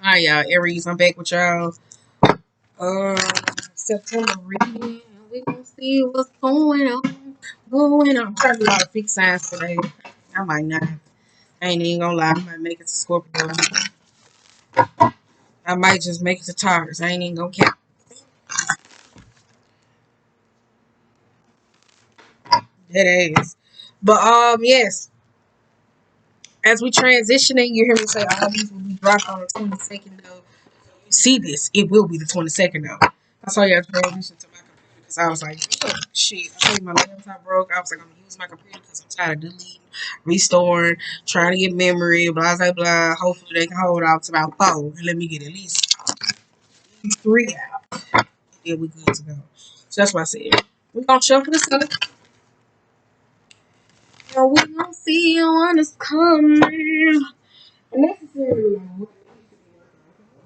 Hi y'all, Aries. I'm back with y'all. September reading. We gonna see what's going on. I'm trying to do a lot of fixed signs today. I might not. I ain't even gonna lie. I might make it to Scorpio. I might just make it to Taurus. I ain't even gonna count. That is. But yes. As we transitioning, you hear me say all these will be dropped on the 22nd though. You see this, it will be the 22nd though. I saw y'all transition to my computer because I was like, oh, shit, I think my laptop broke. I was like, I'm gonna use my computer because I'm tired of deleting, restoring, trying to get memory, blah blah blah. Hopefully they can hold out to about 4 and let me get at least 3 out. Yeah, we good to go. So that's what I said. We're gonna shuffle this up. And we gonna see when it's coming. Necessarily,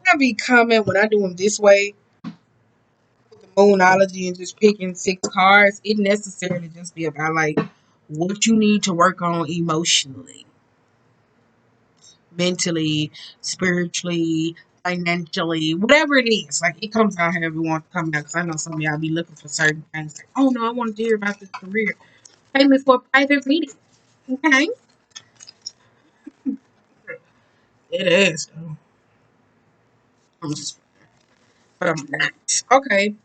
I be coming when I do them this way, the moonology and just picking 6 cards. It necessarily just be about like what you need to work on emotionally, mentally, spiritually, financially, whatever it is. Like it comes out however you want to come out. Because I know some of y'all be looking for certain things. Like, oh no, I want to hear about this career. Pay me for a private meeting. Okay, it is though. I'm just, but I'm not. Okay.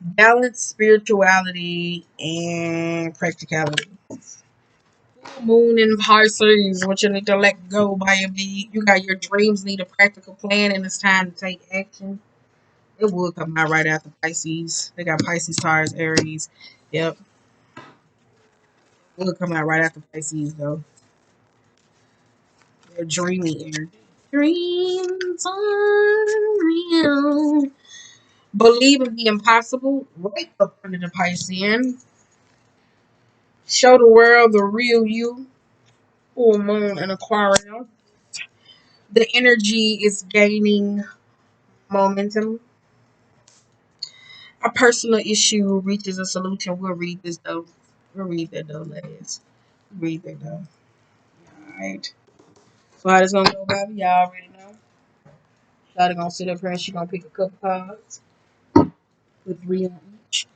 Balance, spirituality, and practicality. Moon and Pisces, what you need to let go, baby. You got your dreams, need a practical plan, and it's time to take action. It will come out right after Pisces. They got Pisces, Taurus, Aries. Yep. It will come out right after Pisces, though. They're dreamy energy. Dreams are real. Believe in the impossible. Right up under the Piscean. Show the world the real you. Full moon and Aquarius. The energy is gaining momentum. A personal issue reaches a solution. We'll read this though. We'll read that though, ladies. Read that though. Alright. So how this gonna go, baby? Y'all already know. Shawty gonna sit up here and she gonna pick a couple cards. Put 3 on each.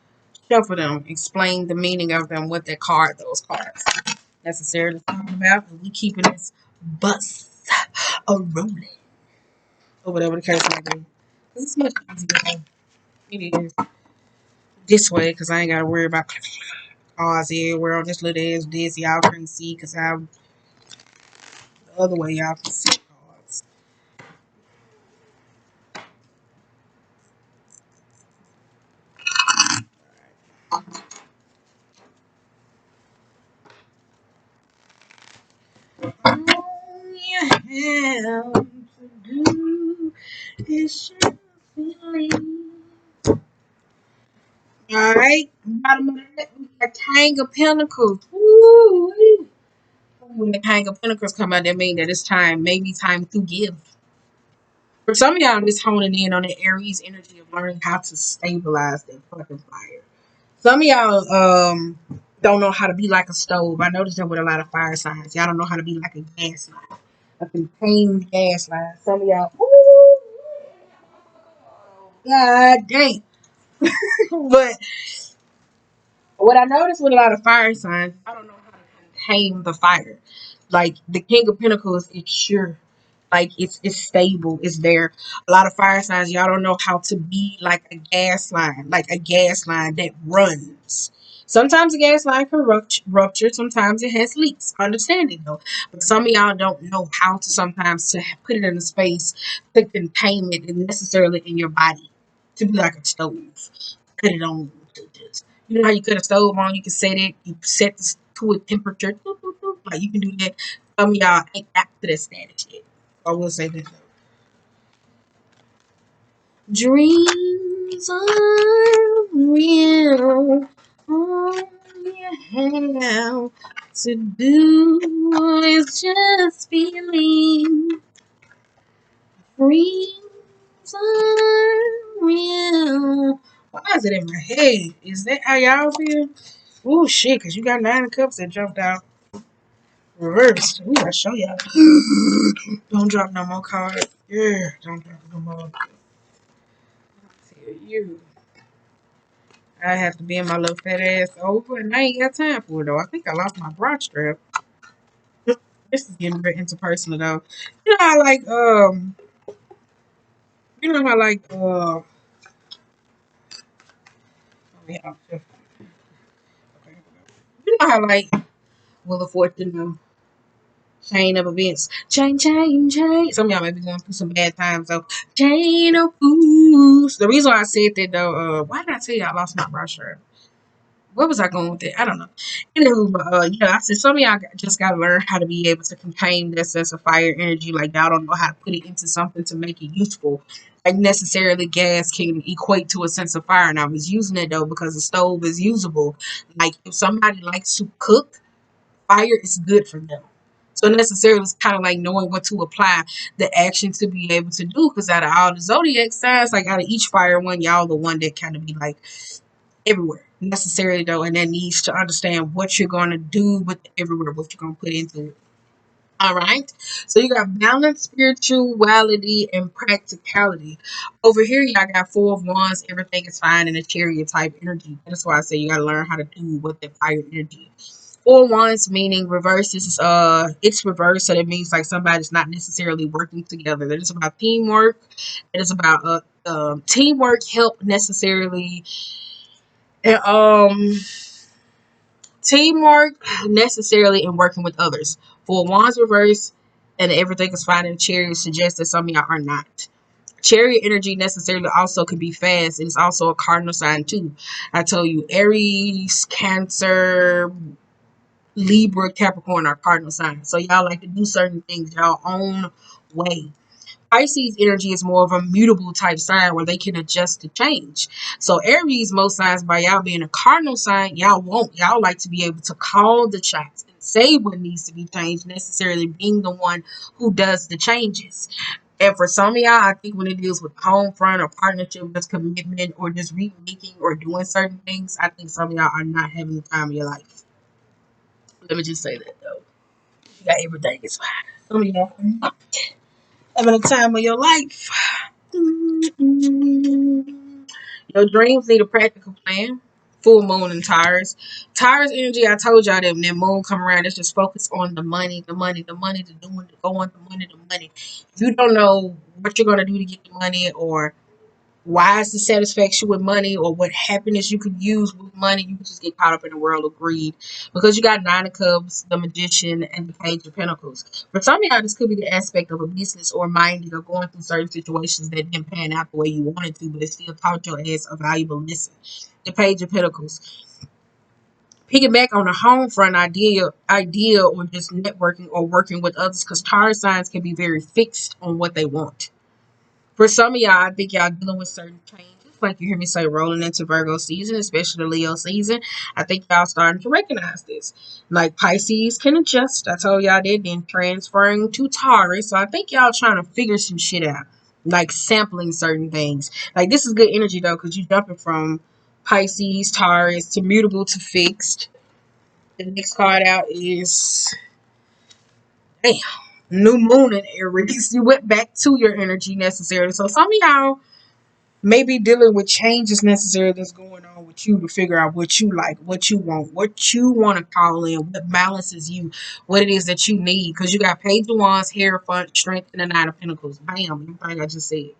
Shuffle them. Explain the meaning of them, what that card, those cards necessarily talking about. We keeping this bus a rolling. Or whatever the case may be. This is much easier. It is. This way, because I ain't got to worry about cars everywhere on this little ass this. Y'all can't see because I'm the other way. Y'all can see cars. All you have to do is just believe. Alright, bottom of the deck, we got King of Pentacles. Woo! When the King of Pentacles come out, that means that it's time, maybe time to give. For some of y'all, I'm just honing in on the Aries energy of learning how to stabilize that fucking fire. Some of y'all don't know how to be like a stove. I noticed that with a lot of fire signs. Y'all don't know how to be like a gas line, a contained gas line. Some of y'all, ooh, god dang. But what I noticed with a lot of fire signs, I don't know how to contain the fire. Like the King of Pentacles, it's sure. Like it's stable, it's there. A lot of fire signs, y'all don't know how to be like a gas line, that runs. Sometimes a gas line can rupture, sometimes it has leaks. Understand it though. But some of y'all don't know how to sometimes to put it in a space to contain it and necessarily in your body. To be like a stove. Cut it on to just you know how you cut a stove on, you can set it, you set this to a temperature. Like you can do that. Some of y'all ain't after that status yet. I will say this though. Dreams are real. All you have to do is just believe. Dreams are real. Why is it in my head? Is that how y'all feel? Oh shit, because you got 9 of cups that jumped out. Reversed. Ooh, I'll show y'all. Don't drop no more cards. Yeah, don't talk no more. Tell you. I have to bend my little fat ass over, and I ain't got time for it though. I think I lost my bra strap. This is getting very interpersonal though. You know how like you know how like yeah, okay. You know how like Will of Fortune chain of events. Chain, chain, chain. Some of y'all might be going through some bad times though. Chain of fools. The reason why I said that though, why did I tell you I lost my bra strap? Where was I going with it? I don't know. Anywho, but yeah, I said some of y'all just gotta learn how to be able to contain that sense of fire energy. Like y'all don't know how to put it into something to make it useful. Like necessarily gas can equate to a sense of fire. And I was using it though because the stove is usable. Like if somebody likes to cook, fire is good for them. So necessarily it's kind of like knowing what to apply the action to be able to do. Because out of all the zodiac signs, like out of each fire one, y'all the one that kind of be like everywhere necessarily though, and that needs to understand what you're going to do with everywhere, what you're going to put into it. All right, so you got balance, spirituality, and practicality. Over here y'all got four of wands, everything is fine, in a chariot type energy. That's why I say you got to learn how to do what that fire energy. Four wands meaning reverse is it's reverse, so that means like somebody's not necessarily working together. That is about teamwork. It is about teamwork, help necessarily, and teamwork necessarily in working with others. For wands reverse and everything is fine in chariot suggests that some of y'all are not. Chariot energy necessarily also could be fast. It's also a cardinal sign too. I told you Aries, Cancer, Libra, Capricorn are cardinal signs. So y'all like to do certain things y'all own way. Pisces energy is more of a mutable type sign where they can adjust to change. So Aries, most signs by y'all being a cardinal sign, y'all like to be able to call the shots and say what needs to be changed, necessarily being the one who does the changes. And for some of y'all, I think when it deals with home front or partnership, just commitment or just remaking or doing certain things, I think some of y'all are not having the time of your life. Let me just say that though. You got everything, it's fine. Some of y'all are not having the time of your life. Your dreams need a practical plan. Full moon and Taurus. Taurus energy, I told y'all that when that moon come around, it's just focused on the money, the money, the money, the doing, the going, the money, the money. If you don't know what you're gonna do to get the money, or why is the satisfaction with money, or what happiness you could use with money, you could just get caught up in the world of greed. Because you got Nine of Cups, the Magician, and the Page of Pentacles. For some of y'all, this could be the aspect of a business or minding or going through certain situations that didn't pan out the way you wanted to, but it still taught your ass a valuable lesson. The Page of Pentacles. Piggyback on a home front idea or just networking or working with others, because Taurus signs can be very fixed on what they want. For some of y'all, I think y'all dealing with certain changes. Like you hear me say, rolling into Virgo season, especially the Leo season. I think y'all starting to recognize this. Like Pisces can adjust. I told y'all that. Then transferring to Taurus. So I think y'all trying to figure some shit out. Like sampling certain things. Like this is good energy though, because you jumping from Pisces, Taurus to mutable to fixed. The next card out is damn, new moon in Aries. You went back to your energy necessarily. So some of y'all maybe dealing with changes necessary that's going on with you to figure out what you like, what you want to call in, what balances you, what it is that you need. Because you got Page of Wands, Hierophant, Strength, and the Nine of Pentacles. Bam, everything I just said.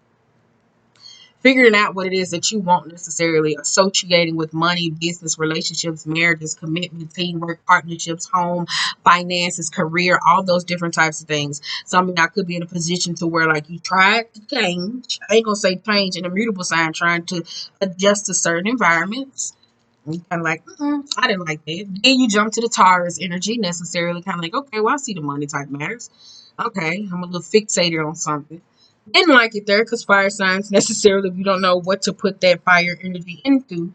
Figuring out what it is that you want necessarily, associating with money, business, relationships, marriages, commitment, teamwork, partnerships, home, finances, career, all those different types of things. Some of y'all could be in a position to where like you tried to change. I ain't gonna say change in a mutable sign, trying to adjust to certain environments. And you kind of like, I didn't like that. Then you jump to the Taurus energy necessarily, kind of like, okay, well, I see the money type matters. Okay, I'm a little fixated on something. Didn't like it there because fire signs necessarily, if you don't know what to put that fire energy into,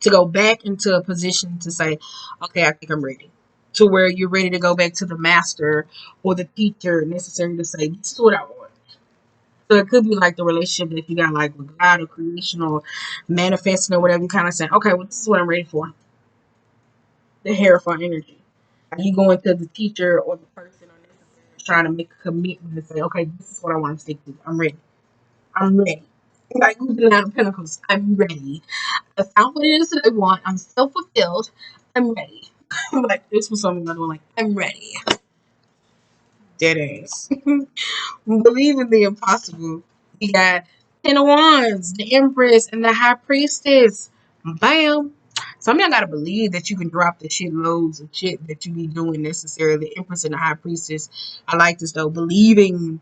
to go back into a position to say, okay, I think I'm ready. To where you're ready to go back to the master or the teacher necessarily to say, this is what I want. So it could be like the relationship that you got like with God or creation or manifesting or whatever. You kind of saying, okay, well, this is what I'm ready for. The Hierophant energy. Are you going to the teacher or the person or necessarily trying to make a commitment and say, okay, this is what I want to stick to. I'm ready. I'm ready. Like with the Nine of Pentacles, I'm ready. I found what it is that I want. I'm so fulfilled. I'm ready. Like this was something I'm doing. Like I'm ready. Dead ass. Believe in the impossible. We got Ten of Wands, the Empress, and the High Priestess. Bam. Some of y'all gotta believe that you can drop the shit loads of shit that you be doing necessarily. The Empress and the High Priestess. I like this though. Believing.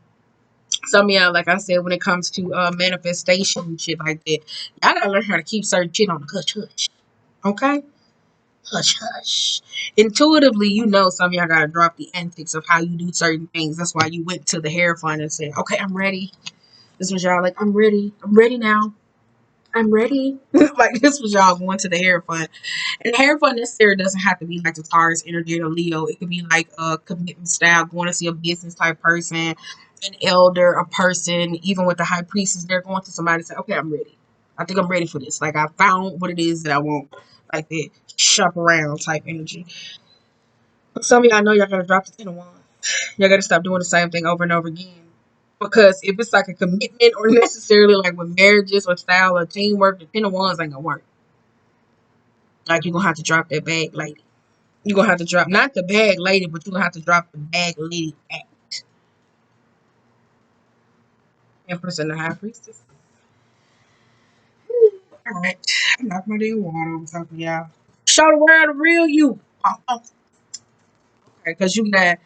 Some of y'all, like I said, when it comes to manifestation and shit like that, y'all gotta learn how to keep certain shit on the hush hush. Okay? Hush hush. Intuitively, you know some of y'all gotta drop the antics of how you do certain things. That's why you went to the hair fund and said, okay, I'm ready. This was y'all like, I'm ready. I'm ready now. I'm ready. Like this was y'all going to the hair fund. And the hair fund necessarily doesn't have to be like the Taurus energy or Leo. It could be like a commitment style, going to see a business type person, an elder, a person, even with the high priestess, they're going to somebody and say, okay, I'm ready. I think I'm ready for this. Like I found what it is that I want. Like that shop around type energy. But some of y'all know y'all gotta drop the 10 of wands. Y'all gotta stop doing the same thing over and over again. Because if it's like a commitment or necessarily like with marriages or style or teamwork, the 10 of wands ain't gonna work. Like you're gonna have to drop that bag lady. You're gonna have to drop not the bag lady, but you're gonna have to drop the bag lady act. Empress and the High Priestess. Alright. I knocked my damn water over top of y'all. Show the world the real you. Okay, because you got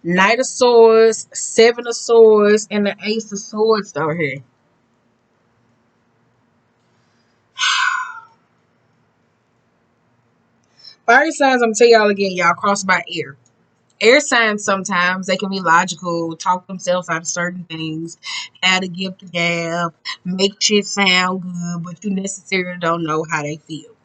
Knight of Swords, Seven of Swords, and the Ace of Swords over here. Fire signs, I'm gonna tell y'all again, y'all cross by air. Air signs sometimes they can be logical, talk themselves out of certain things, add a gift to gab, make shit sound good, but you necessarily don't know how they feel.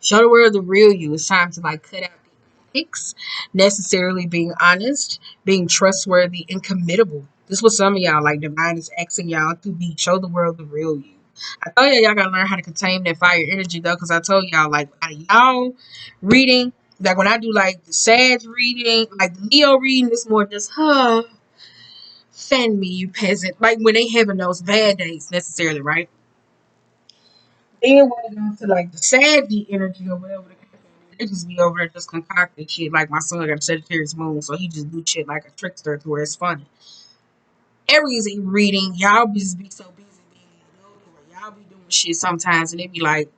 Show the world the real you. It's time to like cut out the ethics, necessarily being honest, being trustworthy, and committable. This was some of y'all like divine is asking y'all to be show the world the real you. I told y'all gotta learn how to contain that fire energy though, because I told y'all like out of y'all reading, like when I do like the Sag reading, like the Leo reading, it's more just send me you peasant. Like when they having those bad days necessarily, right? Then when it comes to like the Saggy energy or whatever, they just be over there just concocting shit. Like my son got a Sagittarius moon, so he just do shit like a trickster to where it's funny. Aries in reading, y'all just be so busy being adult, or y'all be doing shit sometimes, and they be like,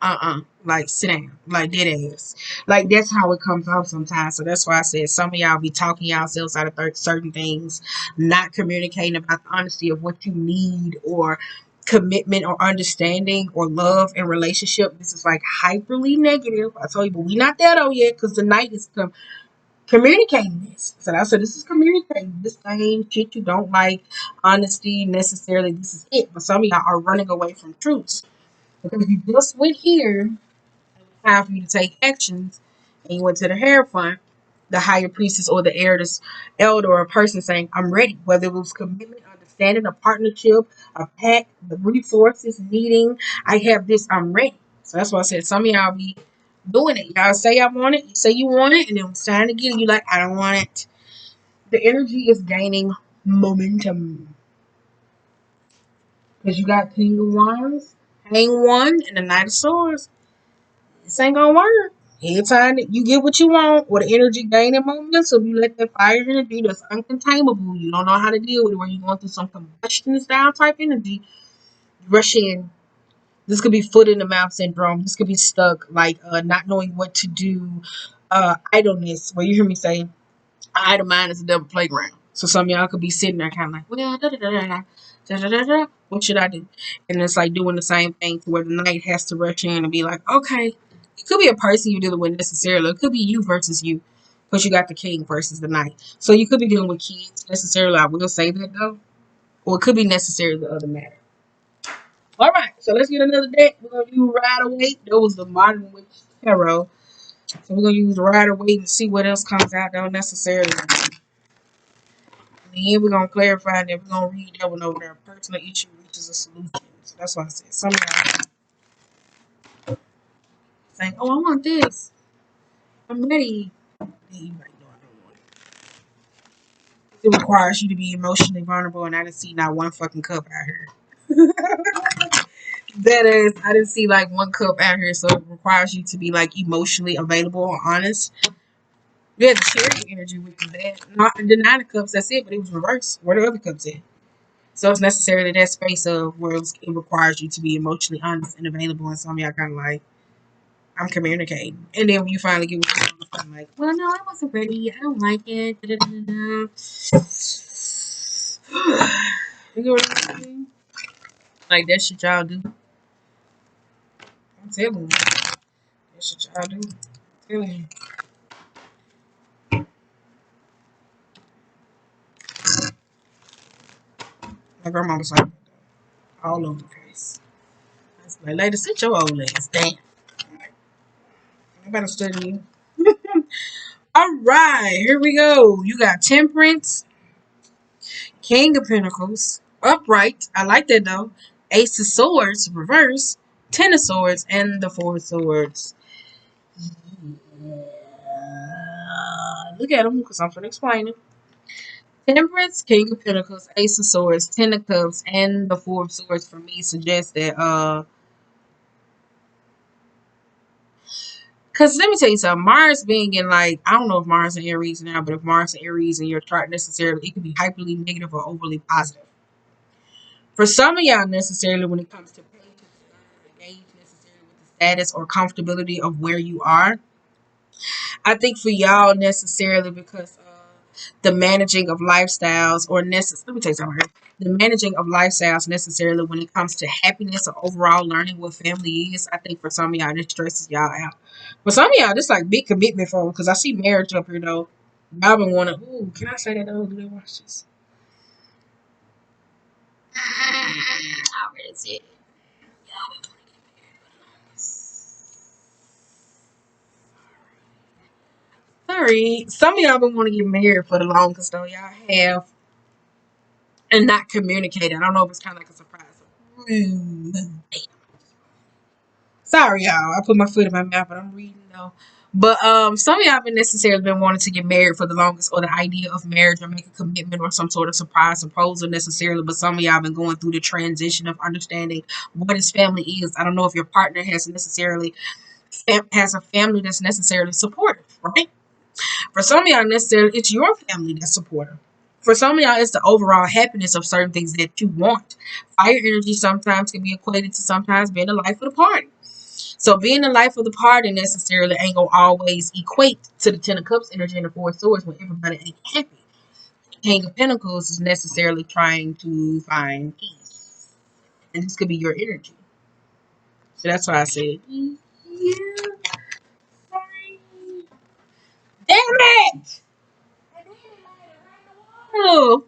like sit down, like dead ass. Like that's how it comes off sometimes. So that's why I said some of y'all be talking yourselves out of certain things, not communicating about the honesty of what you need or commitment or understanding or love and relationship. This is like hyperly negative. I told you, but we not there though yet because the night is communicating this. So I said, this is communicating this thing, shit you don't like, honesty, necessarily. This is it. But some of y'all are running away from truths. Because if you just went here, time for you to take actions, and you went to the Hierophant, the higher priestess or the elder or a person saying, I'm ready. Whether it was commitment, understanding, a partnership, a pact, the resources, needing, I have this, I'm ready. So that's why I said some of y'all be doing it. Y'all say I want it, you say you want it, and then it's time to get it, you like, I don't want it. The energy is gaining momentum. Because you got King of Wands, Hang One, and the Knight of Swords. This ain't gonna work. Anytime that you get what you want, or the energy gaining momentum, you let that fire energy that's uncontainable, you don't know how to deal with it, where you're going through some combustion style type energy, rush in. This could be foot in the mouth syndrome. This could be stuck, like not knowing what to do, idleness, where you hear me say, idle mind is a double playground. So some of y'all could be sitting there kind of like, well, what should I do? And it's like doing the same thing to where the knight has to rush in and be like, okay. It could be a person you're dealing with necessarily. It could be you versus you. Because you got the king versus the knight. So you could be dealing with kids necessarily. I will say that though. Or it could be necessarily the other matter. Alright, so let's get another deck. We're going to use Rider Waite. That was the Modern Witch Tarot. So we're going to use Rider Waite and see what else comes out. Don't necessarily. And then we're going to clarify that we're going to read that one over there. Personal issue reaches a solution. So that's why I said some of y'all saying, oh, I want this. I'm ready. Yeah, you might know I don't want it. It requires you to be emotionally vulnerable, and I didn't see not one fucking cup out here. That is, I didn't see like one cup out here, so it requires you to be like emotionally available or honest. You had to share your energy with that. Not the nine of cups, that's it, but it was reversed. Where the other cups at? So it's necessarily that space of where it requires you to be emotionally honest and available, and some of y'all kind of like, I'm communicating. And then when you finally get with yourself, I'm like, well, no, I wasn't ready. I don't like it. Da-da-da-da-da. You get what I'm saying? Like, that shit y'all do. I'm telling you. That shit y'all do. I'm telling you. My grandma was like, all over the place. I was like, lady, sit your old ass down. I better study you. All right, here we go. You got Temperance, King of Pentacles, Upright. I like that though. Ace of Swords, Reverse, Ten of Swords, and the Four of Swords. Yeah. Look at them because I'm going to explain it. Temperance, King of Pentacles, Ace of Swords, Ten of Cups, and the Four of Swords for me suggests that because let me tell you something, Mars being in like, I don't know if Mars and Aries now, but if Mars and Aries in your chart necessarily, it could be hyperly negative or overly positive. For some of y'all necessarily when it comes to patience, engage necessarily with the status or comfortability of where you are. I think for y'all necessarily because the managing of lifestyles or let me tell you something here. The managing of lifestyles necessarily when it comes to happiness or overall learning what family is, I think for some of y'all this stresses y'all out. For some of y'all, this like big commitment for them because I see marriage up here though. Y'all been wanting, ooh, can I say that though? Do they watch this? Where is it? Sorry. Some of y'all been wanting to get married for the longest though. Y'all have and not communicated. I don't know if it's kind of like a surprise. Sorry, y'all. I put my foot in my mouth, but I'm reading though. But some of y'all been necessarily been wanting to get married for the longest, or the idea of marriage, or make a commitment, or some sort of surprise proposal necessarily. But some of y'all been going through the transition of understanding what his family is. I don't know if your partner has necessarily has a family that's necessarily supportive, right? For some of y'all, necessarily it's your family that's supportive. For some of y'all, it's the overall happiness of certain things that you want. Fire energy sometimes can be equated to sometimes being the life of the party. So being the life of the party necessarily ain't gonna always equate to the Ten of Cups energy and the Four of Swords when everybody ain't happy. King of Pentacles is necessarily trying to find peace. And this could be your energy. So that's why I said, yeah, sorry. Damn it! Oh,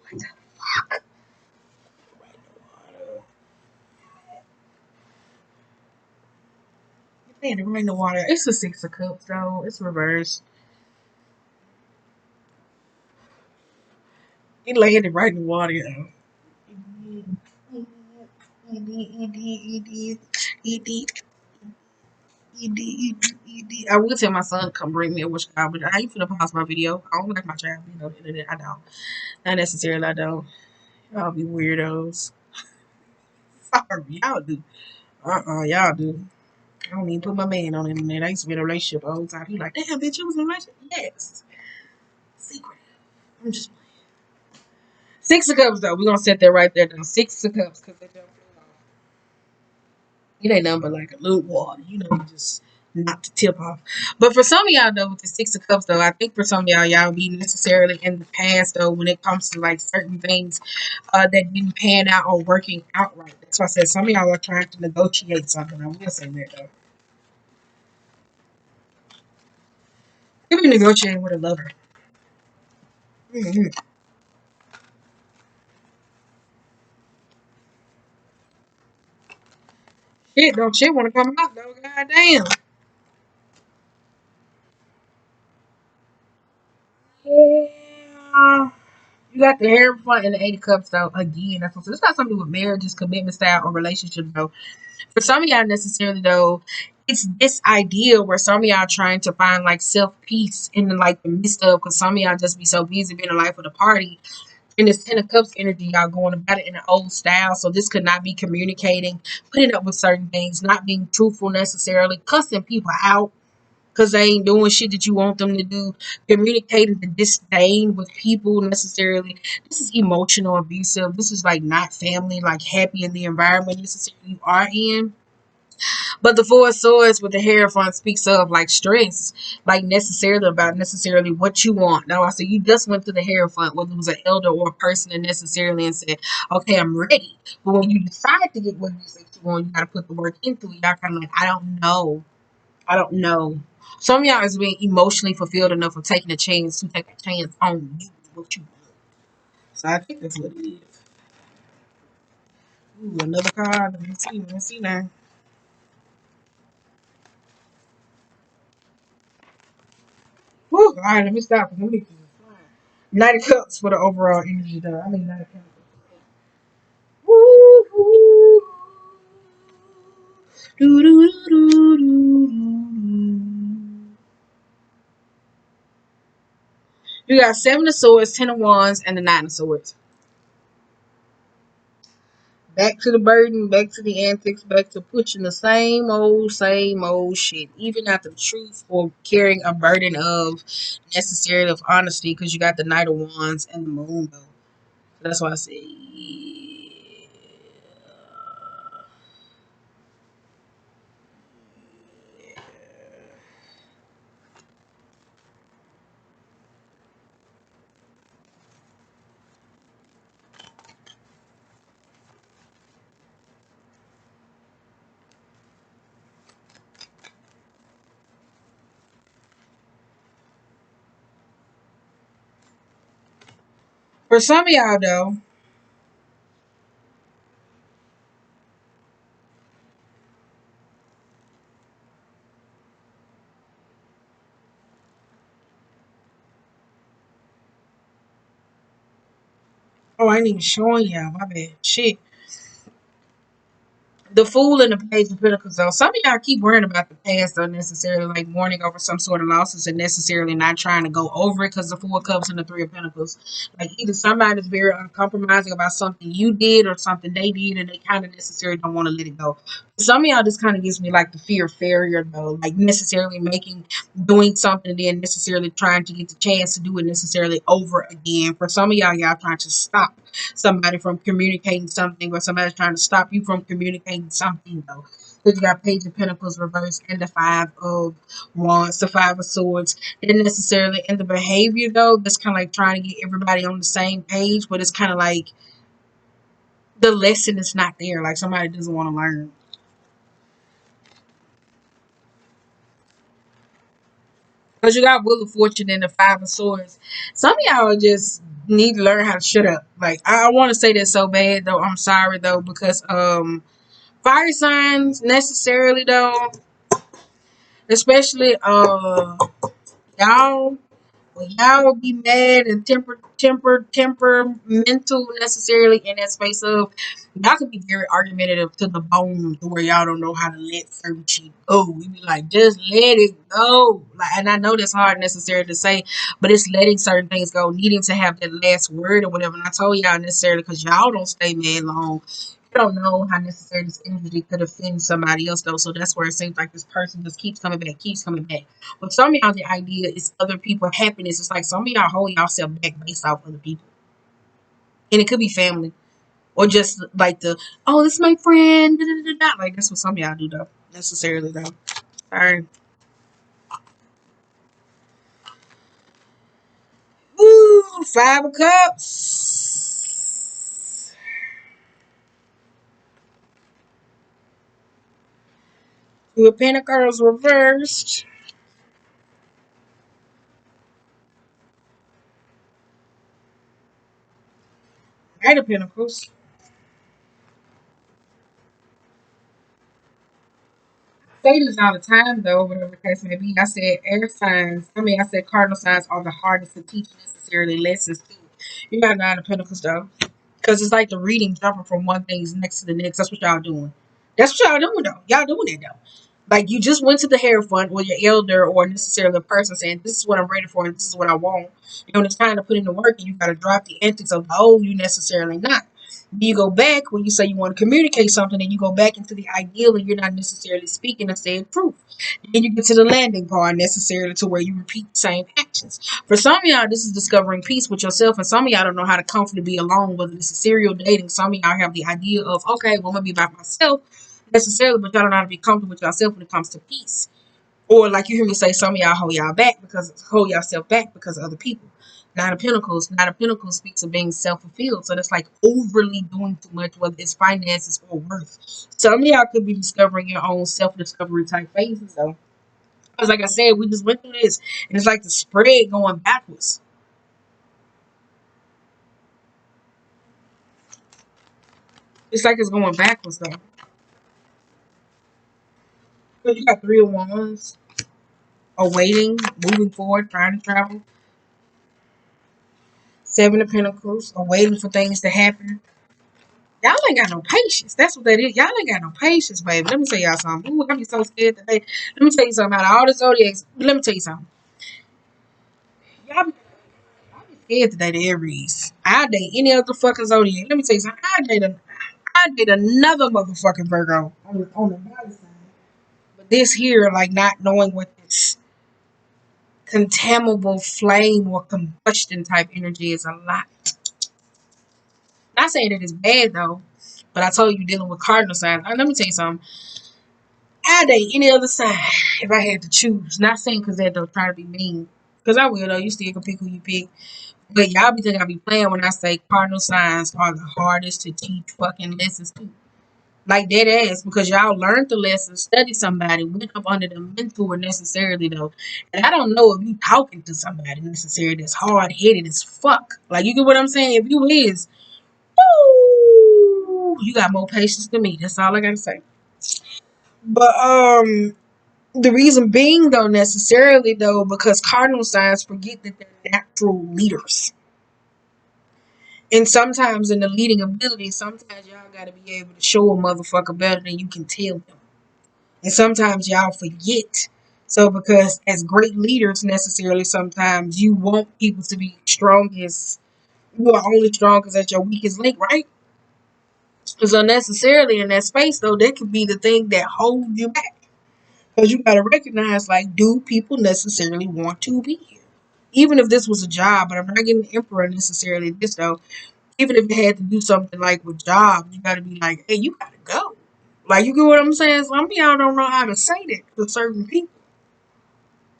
man, it rain the water. It's the Six of Cups, though. It's reversed. It landed right in the water, though. I will tell my son to come bring me a wish child, but I ain't finna pause my video. I don't like my child being on the internet. I don't. Not necessarily, I don't. Y'all be weirdos. Sorry, y'all do. Y'all do. I don't even put my man on the internet. I used to be in a relationship the whole time. He like, damn, bitch, you was in a relationship? Yes. Secret. I'm just playing. Six of Cups, though. We're going to set that right there, though. Six of Cups, because they don't feel off. It ain't nothing but like a little water. You know, just not to tip off. But for some of y'all, though, with the Six of Cups, though, I think for some of y'all be necessarily in the past, though, when it comes to like certain things that didn't pan out or working out right. That's why I said some of y'all are trying to negotiate something. I will say that, though. You be negotiating with a lover. Mm-hmm. Shit, don't shit want to come out, though. God damn. Yeah. You got the hair front and the Eight of Cups, though. Again, that's what, so it's not something with marriages, commitment style, or relationship, though. For some of y'all, necessarily, though, it's this idea where some of y'all trying to find like self peace in like the midst of, because some of y'all just be so busy being the life of the party. And this 10 of Cups energy, y'all going about it in an old style. So this could not be communicating, putting up with certain things, not being truthful necessarily, cussing people out because they ain't doing shit that you want them to do, communicating the disdain with people necessarily. This is emotional abusive. This is like not family, like happy in the environment necessarily you are in. But the Four of Swords with the Hierophant speaks of like stress, like necessarily about necessarily what you want. Now I said you just went to the Hierophant, whether it was an elder or a person that necessarily and said, okay, I'm ready. But when you decide to get what you say you want, you gotta put the work into it. Y'all kinda like, I don't know. I don't know. Some of y'all is being emotionally fulfilled enough of taking a chance to take a chance on you, what you want. So I think that's what it is. Ooh, another card. Let me see. Let me see now. Woo, all right, let me stop. Let me. Knight of Cups for the overall energy, though. I mean, Knight of Cups. Woo, woo. Do, do, do, do, do. You got 7 of Swords, 10 of Wands, and the 9 of Swords. Back to the burden, back to the antics, back to pushing the same old shit. Even after the truth or carrying a burden of necessarily of honesty, because you got the Knight of Wands and the Moon, though. So that's why I say. For some of y'all, though, oh, I ain't even showing y'all. My bad. Shit. The Fool and the Page of Pentacles, though. Some of y'all keep worrying about the past unnecessarily, like mourning over some sort of losses and necessarily not trying to go over it because the Four of Cups and the Three of Pentacles. Like either somebody's very uncompromising about something you did or something they did and they kind of necessarily don't want to let it go. Some of y'all just kind of gives me like the fear of failure, though, like necessarily doing something and then necessarily trying to get the chance to do it necessarily over again. For some of y'all trying to stop somebody from communicating something or somebody's trying to stop you from communicating something, though. Because you got Page of Pentacles reversed and the Five of Wands, the Five of Swords. And necessarily in the behavior, though, that's kind of like trying to get everybody on the same page, but it's kind of like the lesson is not there. Like somebody doesn't want to learn. Because you got Wheel of Fortune and the Five of Swords. Some of y'all just need to learn how to shut up. Like I want to say that so bad, though. I'm sorry, though, because fire signs necessarily, though, especially y'all, when y'all be mad and temperamental necessarily in that space of y'all can be very argumentative to the bone to where y'all don't know how to let certain shit go. We be like, just let it go. Like, and I know that's hard necessarily to say, but it's letting certain things go, needing to have that last word or whatever. And I told y'all necessarily because y'all don't stay mad long. You don't know how necessary this energy could offend somebody else, though. So that's where it seems like this person just keeps coming back, keeps coming back. But some of y'all, the idea is other people's happiness. It's like some of y'all hold yourself back based off other people. And it could be family. Or just like oh, this is my friend. Da, da, da, da. Like, that's what some of y'all do, though. Necessarily, though. Sorry. Ooh, Five of Cups. Two of Pentacles reversed. Knight of Pentacles. Say this all the time, though, whatever the case may be. I said air signs, I said cardinal signs are the hardest to teach necessarily lessons to. You got Nine of Pentacles, though. Because it's like the reading jumping from one thing next to the next. That's what y'all doing. That's what y'all doing, though. Y'all doing it, though. Like you just went to the Hierophant or your elder or necessarily a person saying, this is what I'm ready for and this is what I want. And when it's time to put in the work and you gotta drop the antics of the old, you necessarily not. Then you go back when you say you want to communicate something and you go back into the ideal and you're not necessarily speaking and saying truth. Then you get to the landing part necessarily to where you repeat the same actions. For some of y'all, this is discovering peace with yourself, and some of y'all don't know how to comfortably be alone, whether this is serial dating. Some of y'all have the idea of, okay, well, I'm gonna be by myself necessarily, but y'all don't know how to be comfortable with yourself when it comes to peace. Or like you hear me say, some of y'all hold yourself back because of other people. Nine of Pentacles speaks of being self-fulfilled. So that's like overly doing too much, whether it's finances or worth. Some of y'all could be discovering your own self-discovery type phases though. Because like I said, we just went through this and it's like the spread going backwards. It's like it's going backwards though. Because you got three of wands, awaiting, moving forward, trying to travel. Seven of Pentacles, awaiting for things to happen. Y'all ain't got no patience. That's what that is. Y'all ain't got no patience, baby. Let me tell y'all something. Ooh, I be so scared today. Let me tell you something. Out of all the zodiacs, let me tell you something. Y'all be scared today to Aries. I date any other fucking zodiac. Let me tell you something. I date another motherfucking Virgo on the body side. But this here, like not knowing what this contaminable flame or combustion type energy is a lot. Not saying that it's bad though, but I told you dealing with cardinal signs. Let me tell you something. I date any other sign if I had to choose. Not saying because they're trying to be mean. Because I will though. You still can pick who you pick. But y'all be thinking I be playing when I say cardinal signs are the hardest to teach fucking lessons to. Like dead ass, because y'all learned the lesson, study somebody, went up under the mentor necessarily though. And I don't know if you talking to somebody necessarily that's hard headed as fuck. Like you get what I'm saying? If you is, woo, you got more patience than me. That's all I gotta say. But the reason being though necessarily though, because cardinal signs forget that they're natural leaders. And sometimes in the leading ability, sometimes y'all gotta be able to show a motherfucker better than you can tell them. And sometimes y'all forget. So because as great leaders necessarily sometimes you want people to be strongest. You are only strongest at your weakest link, right? So necessarily in that space though, that could be the thing that holds you back. Because you gotta recognize like, do people necessarily want to be here? Even if this was a job, but I'm not getting the emperor necessarily this though. Even if you had to do something like with jobs, you gotta be like, hey, you gotta go. Like you get what I'm saying? Some of y'all don't know how to say that to certain people.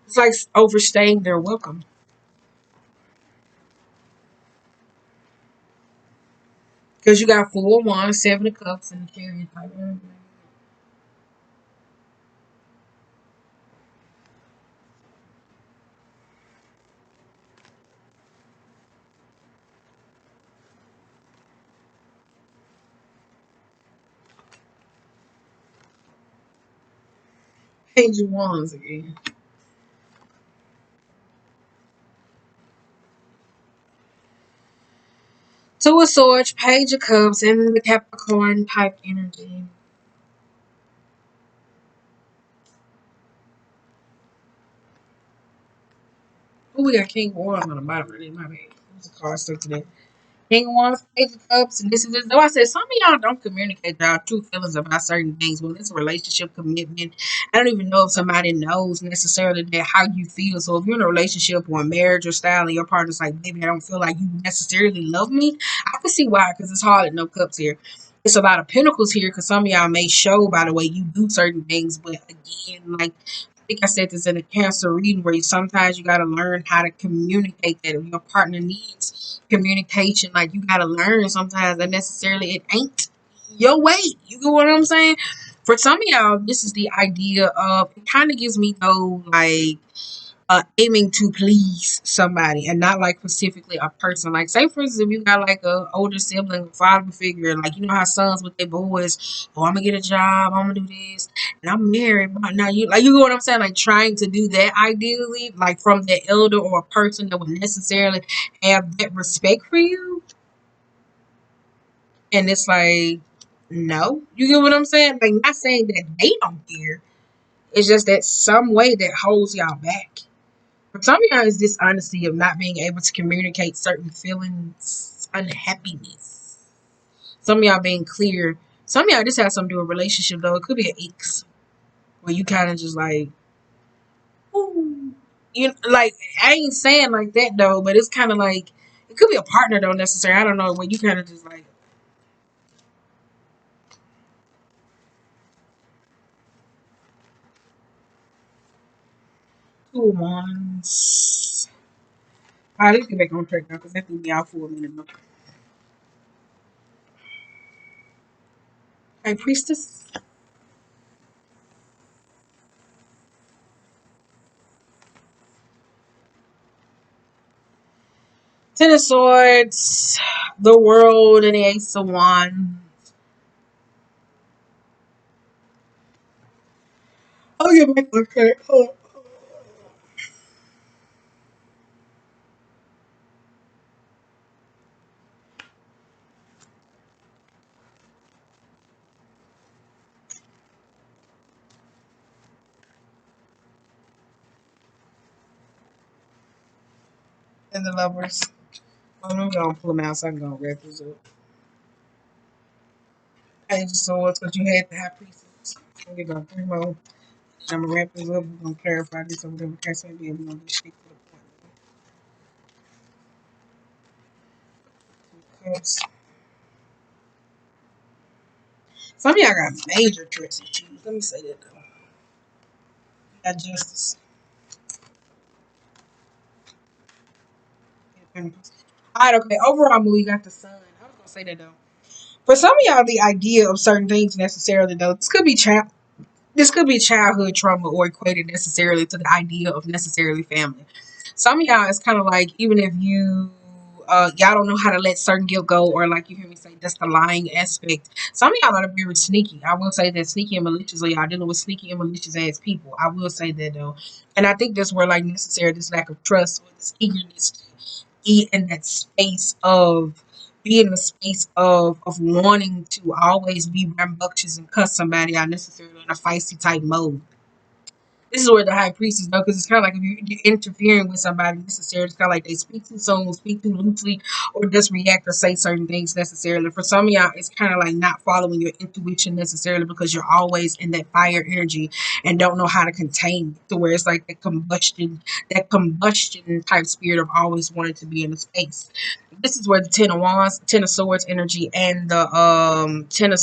It's like overstaying their welcome. Because you got four of wands, seven of cups, and the chariot type energy. Page of wands again. Two of swords, page of cups, and the Capricorn type energy. Oh, we got King of Wands on the bottom of it. My bad. There's a card stuck to that. King of Wands, Page of Cups, and this is just though I said some of y'all don't communicate y'all true feelings about certain things. Well, it's a relationship commitment. I don't even know if somebody knows necessarily that how you feel. So if you're in a relationship or a marriage or style and your partner's like, baby, I don't feel like you necessarily love me, I can see why, because it's hard at no cups here. It's a lot of pentacles here because some of y'all may show by the way you do certain things, but again, like I think I said this in a cancer reading where sometimes you got to learn how to communicate that if your partner needs communication, like you got to learn sometimes that necessarily it ain't your way. You get what I'm saying? For some of y'all, this is the idea of it kind of gives me though like aiming to please somebody and not like specifically a person. Like say for instance, if you got like a older sibling, a father figure, like you know how sons with their boys, oh I'm gonna get a job, I'm gonna do this, and I'm married, but now you like you know what I'm saying, like trying to do that ideally, like from the elder or a person that would necessarily have that respect for you, and it's like no, you get what I'm saying? Like not saying that they don't care, It's just that some way that holds y'all back. For some of y'all, it's dishonesty of not being able to communicate certain feelings, unhappiness. Some of y'all being clear. Some of y'all this has something to do with a relationship though. It could be an ex where you kind of just like, ooh, you like. I ain't saying like that though, but it's kind of like it could be a partner though necessarily. I don't know where you kind of just like 2 of Wands. All right, let's get back on track now because that threw me out for a minute. Hey, Priestess. 10 of Swords, the World, and the Ace of Wands. I'll get back on track. And the Lovers. I'm gonna pull them out so I can go wrap this up. Page of Swords, but you had the High Priestess. I'm gonna go 3 more. I'm gonna wrap this up. We're gonna clarify this or whatever case may be. We're gonna get straight to the point. Cups. Some of y'all got major trust issues. Let me say that though. You got Justice. Alright, okay. Overall mood, you got the Sun. I was gonna say that though. For some of y'all, the idea of certain things necessarily though, this could be childhood trauma or equated necessarily to the idea of necessarily family. Some of y'all, it's kind of like even if y'all don't know how to let certain guilt go, or like you hear me say, that's the lying aspect. Some of y'all are very sneaky. I will say that sneaky and malicious, or y'all dealing with sneaky and malicious ass people. I will say that though, and I think that's where like necessary this lack of trust or this eagerness to eat in that space of be in the space of wanting to always be rambunctious and cuss somebody out necessarily in a feisty type mode. This is where the high priest is though, because it's kind of like if you're interfering with somebody necessarily, it's kind of like they speak too soon, speak too loosely, or just react or say certain things necessarily. For some of y'all, it's kind of like not following your intuition necessarily because you're always in that fire energy and don't know how to contain it. To where it's like that combustion type spirit of always wanting to be in a space. This is where the 10 of Wands, 10 of Swords energy, and the 10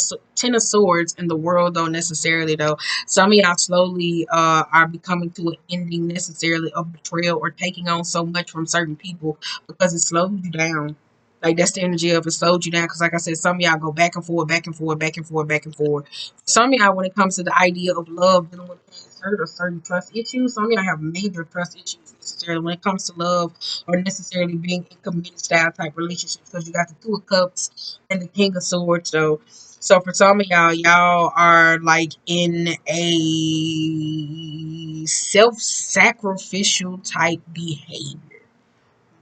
of Swords in the world don't necessarily though. Some of y'all slowly are becoming to an ending necessarily of betrayal or taking on so much from certain people because it slowed you down. Like that's the energy of it slowed you down. Because like I said, some of y'all go back and forth, back and forth, back and forth, back and forth. Some of y'all, when it comes to the idea of love, dealing with past hurt or certain trust issues, some of y'all have major trust issues necessarily when it comes to love or necessarily being in committed style type relationships. Because you got the 2 of Cups and the King of Swords, so for some of y'all, y'all are like in a self-sacrificial type behavior.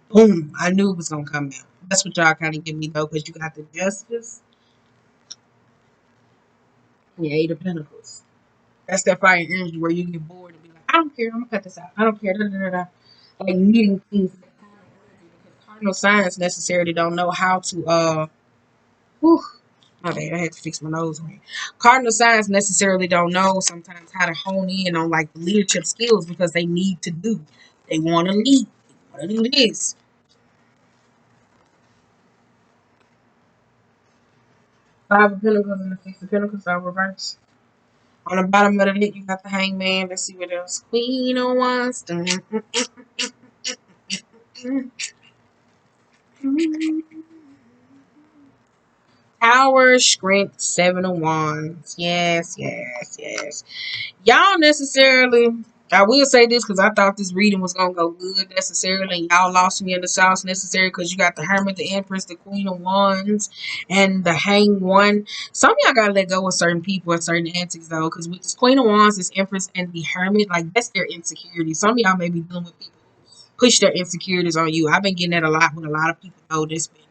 Boom! I knew it was gonna come out. That's what y'all kind of give me though, because you got the Justice and the 8 of Pentacles. That's that fire energy where you get bored and be like, I don't care, I'm gonna cut this out. I don't care. Da, da, da, da. Like needing things that cardinal signs necessarily don't know how to whew, my bad, I had to fix my nose. Cardinal signs necessarily don't know sometimes how to hone in on like leadership skills because they need to do. They want to lead. They want to do this. 5 of Pentacles and the 6 of Pentacles are reversed. On the bottom of the deck, you got the Hangman. Let's see what else. Queen of Wands. Tower, Strength, 7 of Wands. Yes, yes, yes. Y'all necessarily, I will say this because I thought this reading was gonna go good necessarily, and y'all lost me in the sauce necessarily because you got the Hermit, the Empress, the Queen of Wands, and the Hang One. Some of y'all gotta let go of certain people and certain antics though, because with this Queen of Wands, this Empress, and the Hermit, like that's their insecurity. Some of y'all may be dealing with people who push their insecurities on you. I've been getting that a lot with a lot of people though. This been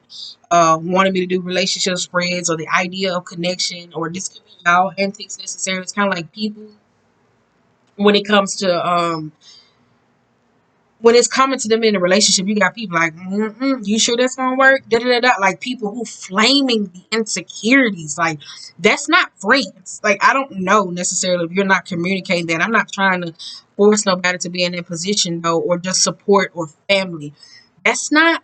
wanting me to do relationship spreads or the idea of connection or this could be y'all antics necessarily. It's kind of like people when it comes to when it's coming to them in a relationship, you got people like, you sure that's gonna work? Da, da, da, da. Like people who flaming the insecurities. Like that's not friends. Like I don't know necessarily if you're not communicating that. I'm not trying to force nobody to be in that position though, or just support or family. That's not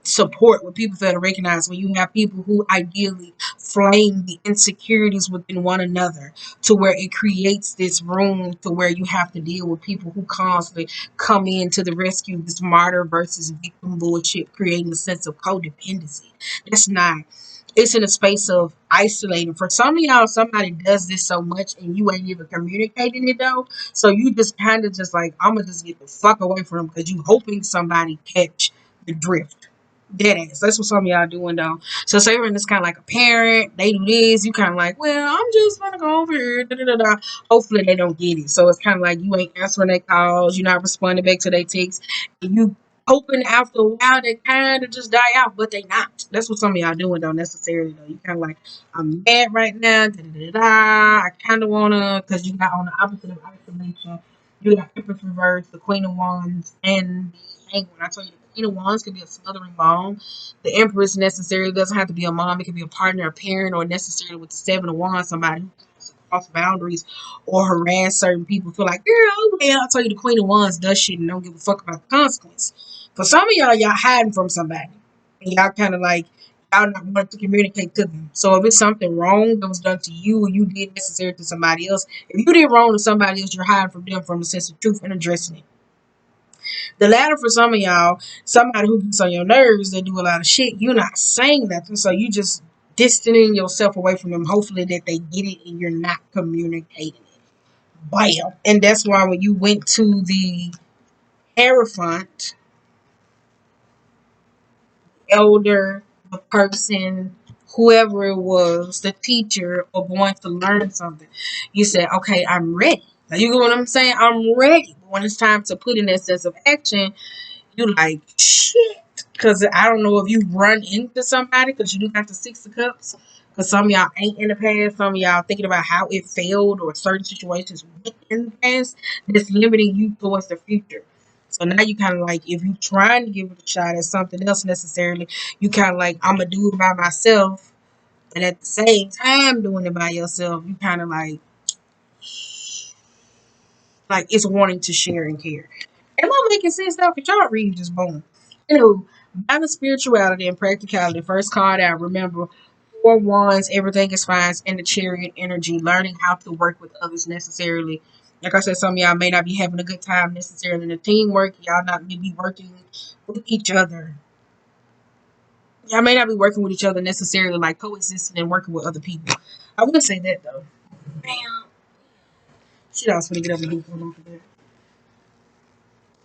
support with people that are recognized when you have people who ideally flame the insecurities within one another to where it creates this room to where you have to deal with people who constantly come in to the rescue, this martyr versus victim bullshit, creating a sense of codependency. That's not. It's in a space of isolating. For some of y'all, somebody does this so much and you ain't even communicating it though. So you just kind of just like, I'm gonna just get the fuck away from them because you hoping somebody catch the drift. Dead ass. That's what some of y'all doing though. So say when it's kind of like a parent, they do this, you kind of like, well, I'm just gonna go over here. Da, da, da, da. Hopefully they don't get it. So it's kind of like you ain't answering their calls, you're not responding back to their texts. You hoping after a while they kind of just die out, but they not. That's what some of y'all doing though necessarily though. You kind of like, I'm mad right now. Da, da, da, da. I kind of wanna, because you got on the opposite of isolation. You got Empress reverse, the Queen of Wands, and the Hangman. I told you the Queen of Wands could be a smothering mom. The Empress necessarily doesn't have to be a mom. It could be a partner, a parent, or necessarily with the Seven of Wands, somebody who cross boundaries or harass certain people. Feel like, girl, oh well, I tell you, the Queen of Wands does shit and don't give a fuck about the consequence. For some of y'all hiding from somebody, and y'all kind of like y'all not wanting to communicate to them. So if it's something wrong that was done to you or you did necessary to somebody else, if you did wrong to somebody else, you're hiding from them from a sense of truth and addressing it. The latter for some of y'all, somebody who gets on your nerves, they do a lot of shit. You're not saying nothing, so you just distancing yourself away from them. Hopefully that they get it and you're not communicating it. Bam. And that's why when you went to the Hierophant, elder, the person, whoever it was, the teacher, or going to learn something, you said, okay, I'm ready. Now, you know what I'm saying? I'm ready. But when it's time to put in that sense of action, you like, shit. Because I don't know if you run into somebody, because you do got the Six of Cups. Because some of y'all ain't in the past. Some of y'all thinking about how it failed or certain situations went in the past that's limiting you towards the future. So now you kind of like, if you trying to give it a shot at something else necessarily, you kind of like, I'm going to do it by myself. And at the same time doing it by yourself, you kind of like it's wanting to share and care. Am I making sense though? Cause y'all read just boom. You know, balance spirituality and practicality. First card out. Remember, Four Wands. Everything is fine. In the Chariot energy. Learning how to work with others necessarily. Like I said, some of y'all may not be having a good time necessarily in the teamwork. Y'all not maybe working with each other. Y'all may not be working with each other necessarily, like coexisting and working with other people. I wouldn't say that though. Bam. Shit, I was gonna get up and do something after that.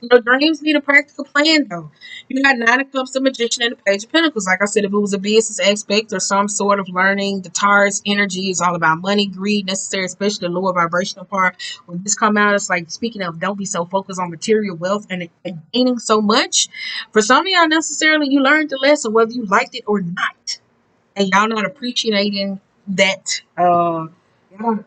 Your dreams need a practical plan, though. You got Nine of Cups, the Magician, and the Page of Pentacles. Like I said, if it was a business aspect or some sort of learning, the Taurus energy is all about money, greed, necessary, especially the lower vibrational part. When this come out, it's like, speaking of, don't be so focused on material wealth and gaining so much. For some of y'all, necessarily, you learned the lesson, whether you liked it or not. And y'all not appreciating that, y'all not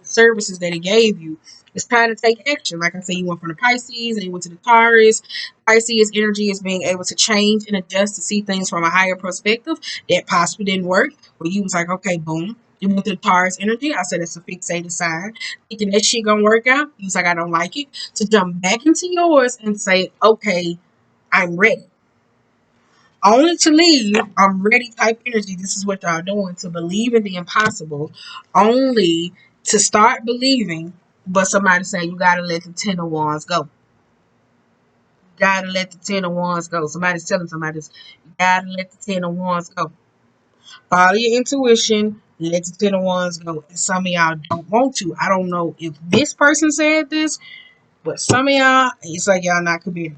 services that it gave you. It's time to take action. Like I said, you went from the Pisces and you went to the Taurus. Pisces energy is being able to change and adjust to see things from a higher perspective that possibly didn't work. Where you was like, okay, boom. You went to the Taurus energy. I said it's a fixated sign. Thinking that shit gonna work out. You was like, I don't like it. To jump back into yours and say, okay, I'm ready. Only to leave, I'm ready type energy. This is what y'all doing, to believe in the impossible. Only to start believing, but somebody saying you gotta let the Ten of Wands go. You gotta let the Ten of Wands go. Somebody's telling somebody this. You gotta let the Ten of Wands go. Follow your intuition. Let the Ten of Wands go. And some of y'all don't want to. I don't know if this person said this, but some of y'all, it's like y'all not committing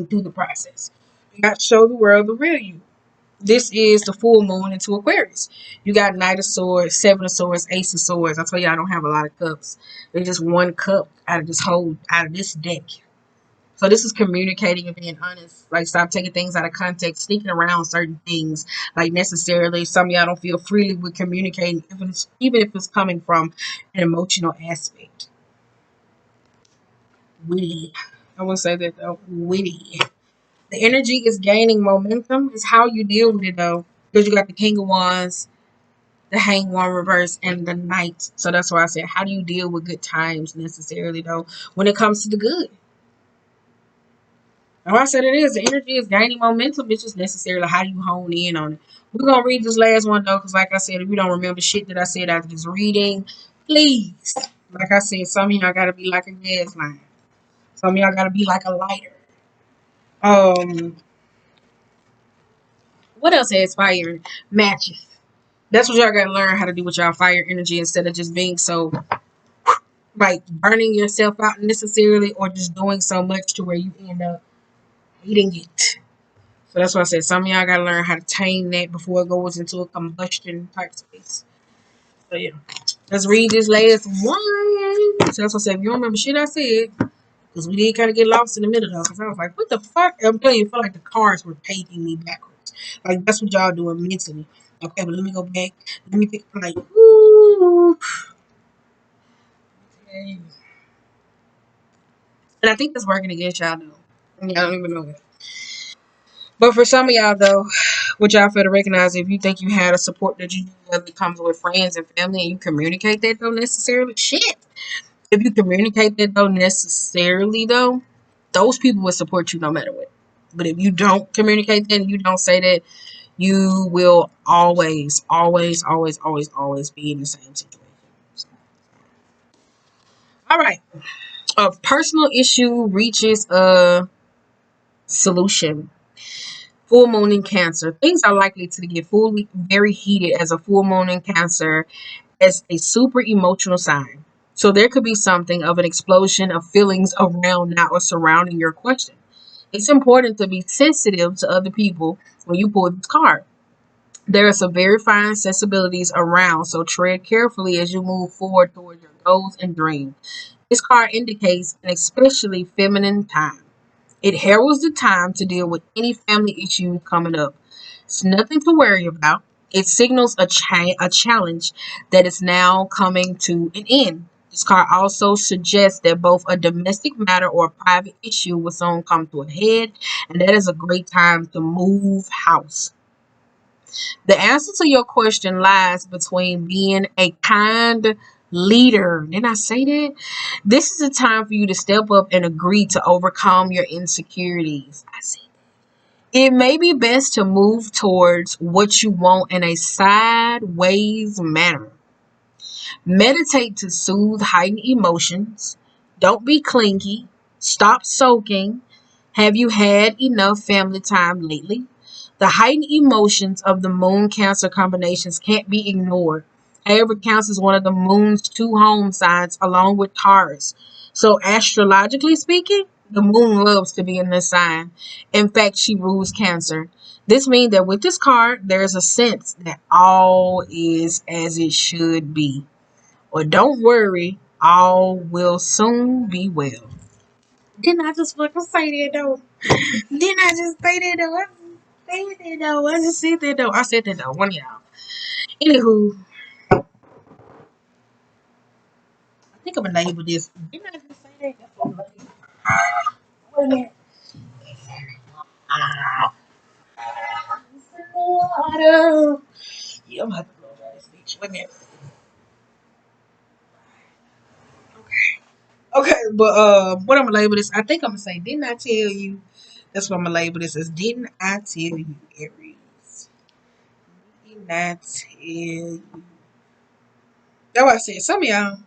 to the process. You got to show the world the real you. This is the full moon into Aquarius. You got Knight of Swords, Seven of Swords, Ace of Swords. I tell you, I don't have a lot of cups. There's just one cup out of this deck. So this is communicating and being honest. Like, stop taking things out of context, sneaking around certain things. Like, necessarily, some of y'all don't feel freely with communicating, even if it's coming from an emotional aspect. Witty. I will say that though. Witty. The energy is gaining momentum. It's how you deal with it though. Because you got the King of Wands, the Hang One reverse, and the Knight. So that's why I said, how do you deal with good times necessarily though when it comes to the good? Now I said it is. The energy is gaining momentum. It's just necessarily how you hone in on it. We're gonna read this last one though, because like I said, if you don't remember shit that I said after this reading, please. Like I said, some of y'all gotta be like a gas line. Some of y'all gotta be like a lighter. Um, what else has fire? Matches. That's what y'all gotta learn how to do with y'all fire energy instead of just being so like burning yourself out necessarily or just doing so much to where you end up hating it. So that's why I said some of y'all gotta learn how to tame that before it goes into a combustion type space. So yeah. Let's read this last one. So that's what I said. If you don't remember shit I said, because we did kind of get lost in the middle though. Because I was like, what the fuck? I'm telling you, I feel like the cars were taking me backwards. Like that's what y'all doing mentally. Okay, but let me go back. Let me think. I'm like, ooh. Okay. And I think that's working against y'all though. Y'all don't even know it. But for some of y'all though, what y'all fail to recognize, if you think you had a support that you whether it comes with friends and family and you communicate that though necessarily, shit. If you communicate that though necessarily though, those people will support you no matter what. But if you don't communicate that and you don't say that, you will always, always, always, always, always be in the same situation. So, all right. A personal issue reaches a solution. Full moon in Cancer. Things are likely to get fully very heated as a full moon in Cancer as a super emotional sign. So there could be something of an explosion of feelings around now or surrounding your question. It's important to be sensitive to other people when you pull this card. There are some very fine sensibilities around, so tread carefully as you move forward towards your goals and dreams. This card indicates an especially feminine time. It heralds the time to deal with any family issues coming up. It's nothing to worry about. It signals a challenge that is now coming to an end. This card also suggests that both a domestic matter or a private issue will soon come to a head, and that is a great time to move house. The answer to your question lies between being a kind leader. Didn't I say that? This is a time for you to step up and agree to overcome your insecurities. I see. It may be best to move towards what you want in a sideways manner. Meditate to soothe heightened emotions. Don't be clingy. Stop soaking. Have you had enough family time lately? The heightened emotions of the moon Cancer combinations can't be ignored. However, Cancer is one of the moon's two home signs along with Taurus. So, astrologically speaking, the moon loves to be in this sign. In fact, she rules Cancer. This means that with this card, there's a sense that all is as it should be. Or don't worry, all will soon be well. Didn't I just fucking say that though? Didn't I just say that though? I said that though. I just said that though. I said that though. One of y'all. Anywho, I think I'm gonna label this. Didn't I just say that? That's what I'm gonna label. Wait a minute. Ah, water. Yeah, I'm gonna have to blow dry this bitch. Wait a minute. Okay, but what I'm gonna label this? I think I'm gonna say, didn't I tell you? That's what I'm gonna label this as. Didn't I tell you, Aries? Didn't I tell you? That's why I said some of y'all.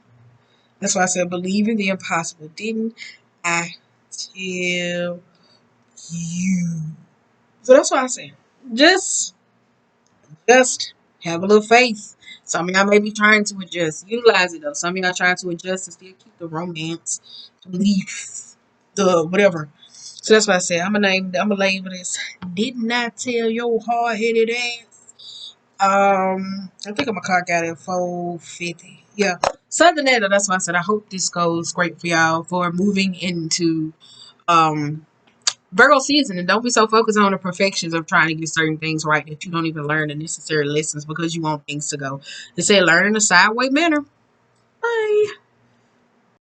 That's why I said believe in the impossible. Didn't I tell you? So that's why I said just have a little faith. Some of y'all may be trying to adjust. Utilize it though. Some of y'all trying to adjust and still keep the romance, belief, the whatever. So that's why I said I'm gonna label this. Didn't I tell your hard headed ass? I think I'm gonna clock out at 4:50. Yeah. So other than that, that's why I said I hope this goes great for y'all for moving into Um, Virgo season, and don't be so focused on the perfections of trying to get certain things right that you don't even learn the necessary lessons because you want things to go. They say learn in a sideways manner. Bye.